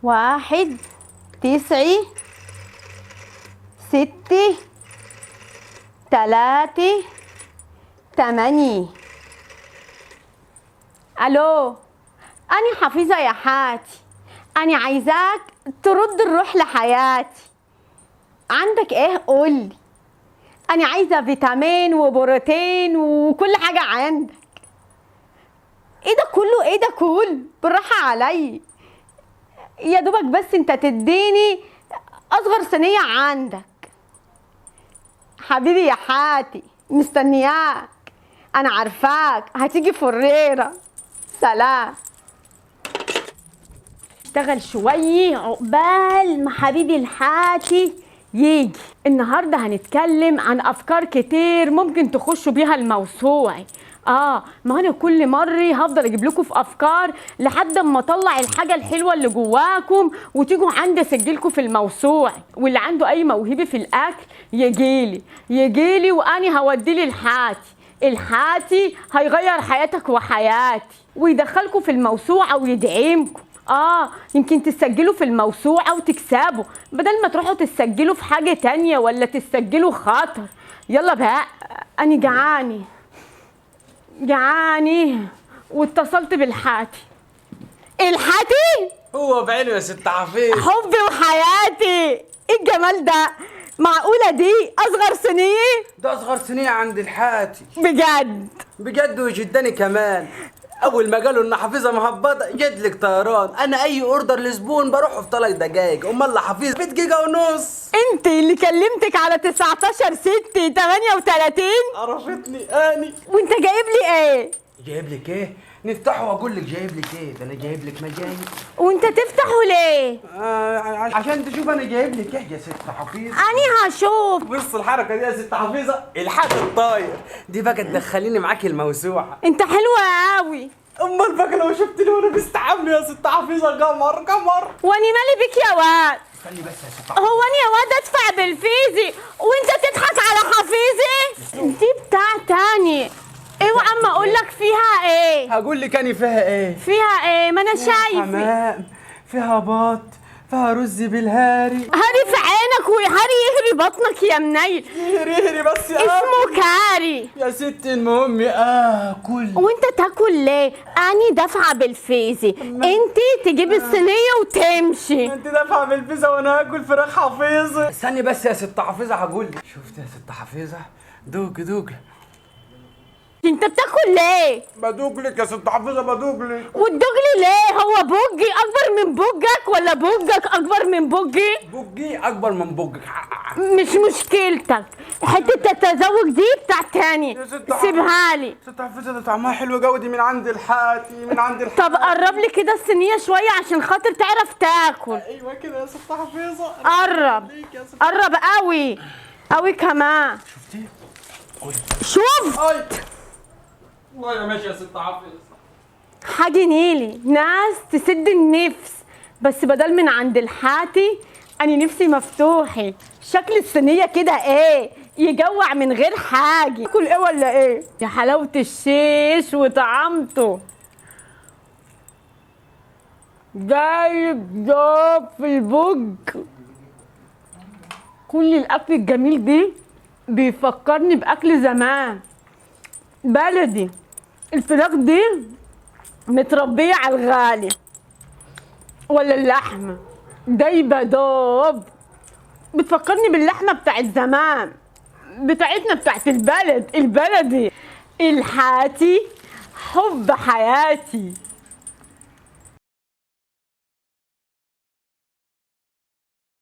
1 9 6 3 8. الو، أنا حفيظة يا حاتي، أنا عايزاك ترد الروح لحياتي. عندك إيه قولي، أنا عايزة فيتامين وبروتين وكل حاجة عندك. إيه ده كله، إيه ده كله، بالراحة علي يا دوبك، بس أنت تديني أصغر صينية عندك. حبيبي يا حاتي مستنياك، أنا عارفاك هتيجي فريرة. سلام. اشتغل شوية عقبال ما حبيبي الحاتي يجي. النهاردة هنتكلم عن أفكار كتير ممكن تخشوا بيها الموسوعي. ما أنا كل مرة هفضل أجيب لكم في أفكار لحد ما أطلع الحاجة الحلوة اللي جواكم وتيجوا عندي أسجلكم في الموسوعي. واللي عنده أي موهبة في الأكل يجيلي وأنا هوديلي الحاتي هيغير حياتك وحياتي ويدخلكم في الموسوعة ويدعمكم. يمكن تسجلوا في الموسوعة وتكسبوا بدل ما تروحوا تسجلوا في حاجة تانية ولا تسجلوا خاطر. يلا بقى، أنا جعاني واتصلت بالحاتي. الحاتي هو بعينه يا ست حفيظ، حبي وحياتي. ايه الجمال ده، معقولة دي أصغر صينية؟ ده اصغر صينيه عند الحاتي بجد وجداني كمان. اول ما قالوا ان حفيظه مهبطه جدلك طيران. انا اي اوردر لزبون بروحه في 3 دقايق، امال حفيظ 100 جيجا ونص. انت اللي كلمتك على 19/6/38. عرفتني اني. وانت جايب لي ايه؟ جايب لك ايه؟ نفتحه واقول لك جايب لك ايه. ده انا جايب لك مجاي. وانت تفتحه ليه؟ عشان تشوف انا جايب لك ايه يا ست حفيظه. انا هشوف. بص الحركه دي يا ست حفيظه، الحاج الطاير دي بقى تدخليني معاكي الموسوعه. انت حلوة قوي. امال بقى لو شفتني وانا بستعمل يا ست حفيظه قمر. واني مالي بيك يا واد؟ استني بس يا ست هو انا يا واد ادفع بالفيزي وانت تضحك على حفيظي؟ دي بتاع تاني. اوعى اما اقول لك فيها ايه. هقول لك انا فيها ايه. ما انا شايفه. حمام، فيها بط، فيها رز بالهاري. هاري في عينك وهاري يهري بطنك يا منيل. هري بس يا اسمه كاري يا ست. المهم كل وانت تاكل ليه؟ اني دافعه بالفيزي، انت تجيب الصينيه وتمشي. انت دافعه بالفيزا وانا هاكل فراخ حفيظه. استني بس يا ست حفيظه هقول لك. شفت يا ست حفيظه، دوق. انت بتاكل ليه؟ بدوق لك يا ست حفيظه، بدوق لك. وتدوقلي ليه؟ هو بوجي اكبر من بوجك ولا بوجك اكبر من بوجي؟ بوجي اكبر من بوجك. مش مشكلتك، حته التزوج دي بتاع تاني، سيبها لي. ست حفيظه ده طعمها حلو قوي، دي من عند الحاتي طب قرب لي كده الصينيه شويه عشان خاطر تعرف تاكل. ايوه كده يا ست حفيظه. قرب قوي كمان. شفتي؟ شوف والله يا ماشي يا ست حفيظه. حاجه نيلي ناس تسد النفس، بس بدل من عند الحاتي أنا نفسي مفتوحة. شكل الصينية كده ايه، يجوع من غير حاجة. اكل ايه ولا ايه؟ يا حلاوة الشيش وطعمته. جايب في البوج. كل الأكل الجميل دي بيفكرني بأكل زمان بلدي. الفراخ دي متربية على الغالي، ولا اللحمة دايبة دوب، بتفكرني باللحمة بتاعت زمان بتاعتنا بتاعت البلدي. الحاتي حب حياتي.